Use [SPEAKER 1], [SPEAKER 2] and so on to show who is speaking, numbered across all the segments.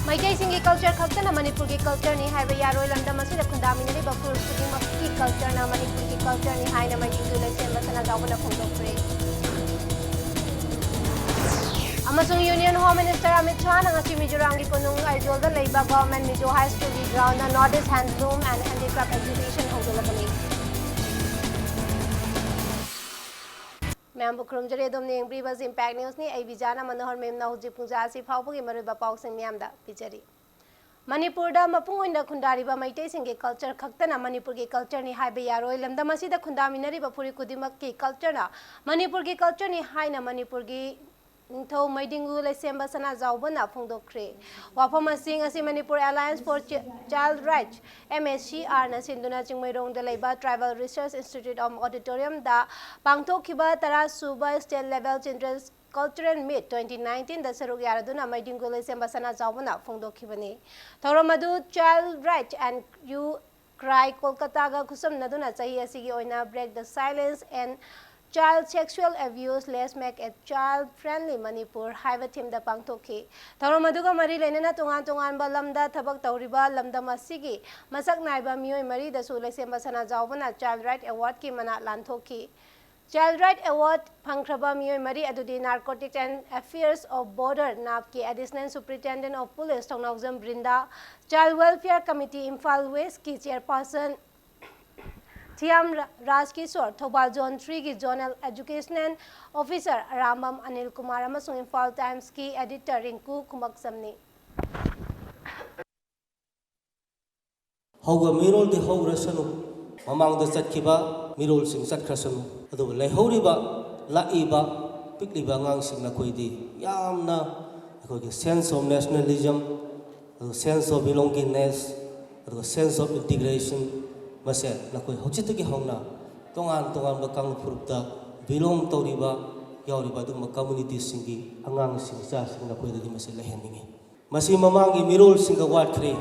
[SPEAKER 1] Maitei culture khakta na Manipur ki culture ni hai ba yaroi lamdam asida khundamini ba fur khuding ki culture na Manipur ki culture ni hai na Maiting du lesen basana dawna khongdokre Amasung Union Home Minister Amit Shah na ngasi Mizoram ki konung aizol da leiba government Mizo High School ki ground na Northeast Handloom and Handicraft Exhibition hongdolagani Member Krumjare dom ne ingri bas impact news ni ai bijana manohar memna huji punja si phawbu ki marui ba paw sing miam da bijari Manipur da mapung oina khundari ba Maitei singe culture khaktana Manipur ki culture ni hai ba yaroi lamdam asida khundaminari ba puri kudimak ki culture na Manipur ki culture ni hai na Manipur ki Thau Maidingu Lesemba Sana Zaubana Phongdokre Wafam asing asi Manipur Alliance for Child Rights MSCR na sinduna chingmairong da leiba Tribal Research Institute of Auditorium da pangthokhiba tara suba state level children's Cultural Meet 2019 da saruk yaraduna Maidingu Lesemba Sana Zaubana Phongdokhibani Thoramadu Child Rights and You Cry Kolkata ga kusam naduna chahi asigi oina break the silence and Child sexual abuse, let's make a child-friendly Manipur. Haiva team da pangtokhi. Thauromaduga mari lenena tungan ba lamda thabak tauriba lamda masigi. Masak naiba miyoi mari da su lesemba sana jawbana Child Right Award ki mana lantokhi. Child Right Award pangkraba miyoi mari adudi Narcotics and Affairs of Border NAP ki Additional Superintendent of Police Thongnauzam Brinda, Child Welfare Committee Imphal West ki Chairperson Thiam Rajkishore, Thobal Zone 3 ki Zonal Educational Officer Ramam Anil Kumar amasung Imphal Times ki Editor Rinku Kumaksamni.
[SPEAKER 2] Hauga mirol di hau rasanu, mamang da satkiba mirol sing sat krasanu. Ado lai hauriba, laiba, pikliba ngang sing na koidi. Yamna, ako sense of nationalism, sense of belongingness, sense of integration. Masa nakoi hojitagi hongna tongan bakang purupda belong tauriba yauriba dum community singi angang singsa sing nakoi dadi masa leheningi masi mamangi mirol singa wat kre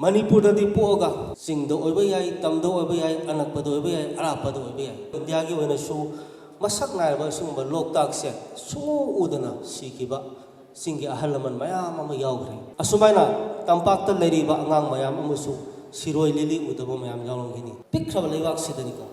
[SPEAKER 2] Manipur dadi poga sing do oiba yai tam do oiba yai anak pa do oiba yai ara pa do oiba yai india gi wena su masak na ba sung ba lok tak se su udana sikiba singi ahalaman mayam ama yaugre asumaina tampak ta leriba angang mayam amusu Siroi lili udabo mayam yawlong gini. Pikrab lewak sidaniko.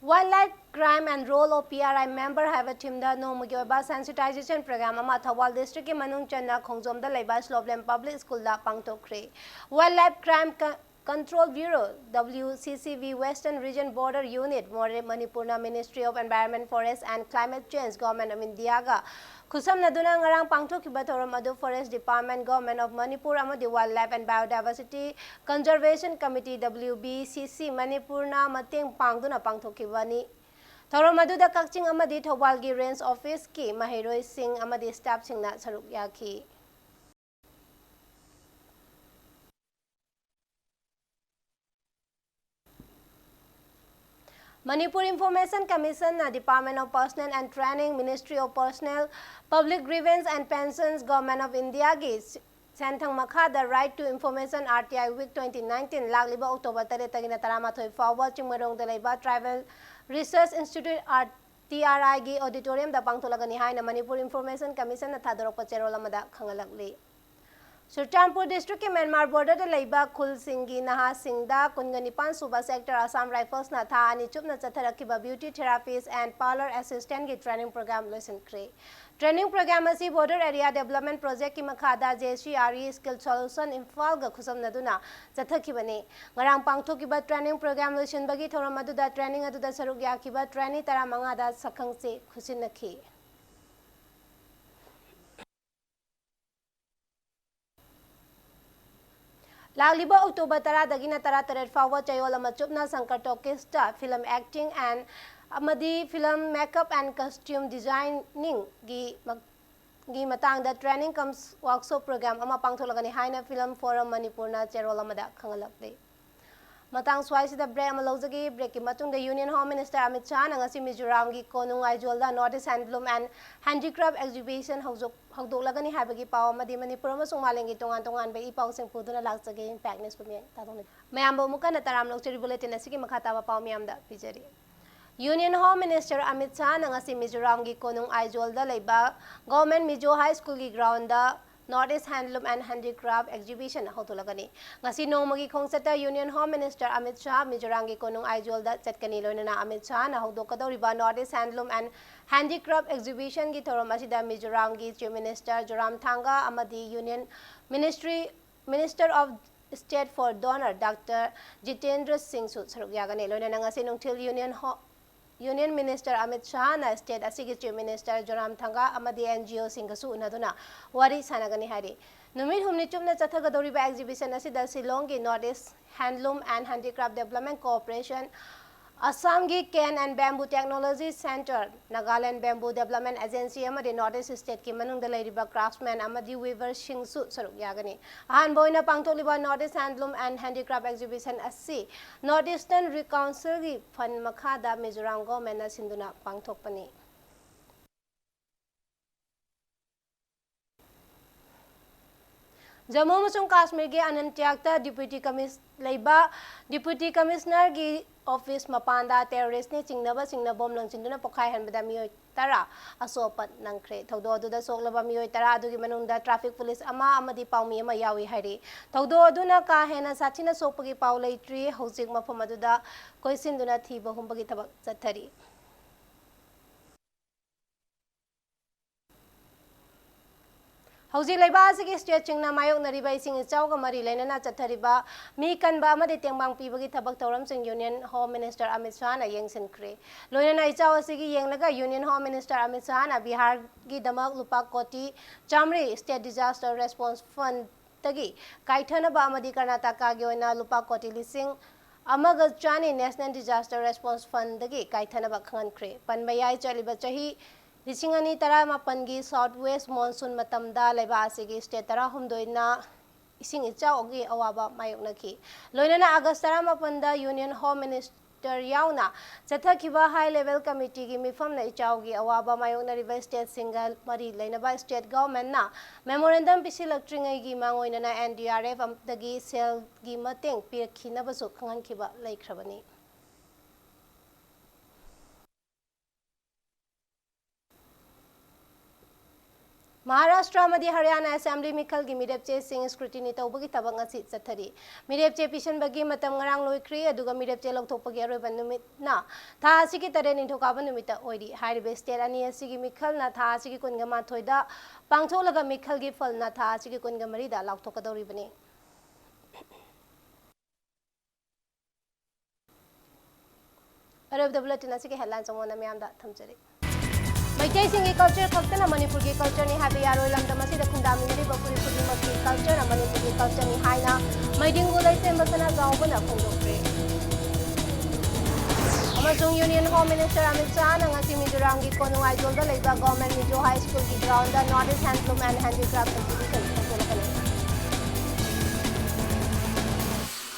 [SPEAKER 1] Wildlife crime and role of PRI member have a team da no mugyoba sensitization program ama Thawal district ki manung channa khongjom da leiba Sloveland Public School da pangtokre. Wildlife crime Control Bureau WCCV Western Region Border Unit Manipurna Ministry of Environment Forest and Climate Change Government of India ga Kusam naduna ngarang pangtokhiba thoram adu Forest Department Government of Manipur amadi Wildlife and Biodiversity Conservation Committee WBCC Manipurna mateng pangduna pangtokhibani thoram adu da kakching amadi Thawalgi Range Office ki mahiroi sing amadi staff singna saruk yakhi Manipur Information Commission, Department of Personnel and Training, Ministry of Personnel, Public Grievance and Pensions, Government of India, Santang Makha, the Right to Information RTI Week 2019, Lagliba October 30 Taramathoi Forward, Chingmarong Delaiba, Tribal Research Institute TRI gi Auditorium, the Pangtolagani Hai, Manipur Information Commission, Thadorok Cherolamada Kangalakli. Sultanpur District के Myanmar border de leiba khul singi naha singda kunganipan suba sector Assam Rifles na tha ani chupna chatharakiba beauty therapist and parlor assistant ki training program lesson kre training program asi border area development project ki makhada JCRE skill solution Imphal ga khusam naduna chathakibani ngarang pangthokiba training program lesson bagi thoram aduda training aduda saruk yakiba training tara manga da sakhang se khusinakhi Lagliba October tara dagina tara taret fawa chayola machupna Sankar Tokista film acting and amadi film makeup and costume designing gi matang da training comes workshop program ama pangtholagani haina film forum Manipurna cherola mada khangalakle matang swaisi da break ama lojagi break ki matung da Union Home Minister Amit Shah na ngasi Mizoram gi konung aijolda Northeast Handloom and Handicraft Exhibition hawdolagani habagi paw amadi Manipur amasung malengi tongan ba ipaw sing puduna laksage impact news pumi tadong mayambo muka na taram lokcheri bulletin asigi makata ba paw miyam da pijari Union Home Minister Amit Shah na ngasi Mizoram gi konung aijolda leiba Government Mizo High School gi ground da North East Handloom and Handicraft Exhibition hotulagani. Ngasi nomagi khongsata Union Home Minister Amit Shah Mizoramgi konung Aizol da chatkani loinana Amit Shah na hodokadoriba North East Handloom and Handicraft Exhibition gi thorom asida Mizoramgi Chief Minister Joram Thanga amadi Union Minister of State for Donor Dr. Jitendra Singh Su saruk yagani loinana ngasi nungthil Union Minister Amit Shah na State asigi Chief Minister Joram Thanga amadi NGO singasu unaduna wari sanagani hari numit humni chumna chathagadoriba exhibition asida Silongi North East Handloom and Handicraft Development Corporation Assam gi Cane and Bamboo Technology Center Nagaland Bamboo Development Agency amadi North East State ki manungda leiriba craftsman amadi weaver singsu saruk yagani ahan boina pangtholiba North East Handloom and Handicraft Exhibition asi North Eastern Council gi fund makhada Mizoram government na sinduna pangthokpani Jammu and Kashmir ge Anantnagta Deputy Commissioner gi Office Mapanda terrorist ni chingnaba bom langchinduna pokhai hanbada mioi tara asopat nangkhre thodo aduda soklaba mioi tara adugi manungda traffic police ama amadi paumi ama yawi hari thodo aduna ka hena sachina sopagi pau leitri hojik mafam aduda koisinduna thiba humbagi thabak chathari Hauji laiba asigi state chingna mayok nariba ising chawga mari lainana chathariba mi kanba amade tengbang pibagi thabak tawram sing Union Home Minister Amit Shah na yengsin kre loinana ichaw asigi yenglaga Union Home Minister Amit Shah na Bihar gi damak lupa koti chamri State Disaster Response Fund tagi kaithana ba amadi Karnataka gi oina lupa koti lising amaga chani National Disaster Response Fund tagi kaithana ba khangan kre panbayai chaliba chahi Lisingani tara mapangi Southwest Monsoon matamda laiba asigi state tara humdoina ising ichaw ogi awaba mayoknaki loinana August tara mapanda Union Home Minister yauna chathakiba High Level Committee gi mifamna ichaw gi awaba mayokna river state single mari lainaba state government na memorandum pisilakringai gi mangoina na NDRF amdagi sel gi mateng pirkhinabasu khangankiba laikhrabani Maharashtra Madi Haryana Assembly Mikhal gi Midepche Singh scrutiny tawbagi tabak ngasi chathari Midepche pisan bagi matam ngarang loikri aduga Midepche lokthokpagi aroiba numit na tha asigi tare nintokaba numita oidi hairibe state ani asigi Mikhal na tha asigi kunga mathoida pangtholaga Mikhal gi fal na tha asigi kunga marida lokthokadoribani Arab bulletin asigi headlines amona myamda thamjari Maitai Singi culture Kaktana Manipur ki culture ni habi yaro lamda masida khundami ni bapuri puri makki culture na Manipur ki culture ni haina maiding gulai se masana gaubana khungdokre Amasung Union Home Minister Amit Shah na ngasi Mizoram gi konung Aizol da leiba government Mizo High School ki ground da North East Handloom and Handicraft Exhibition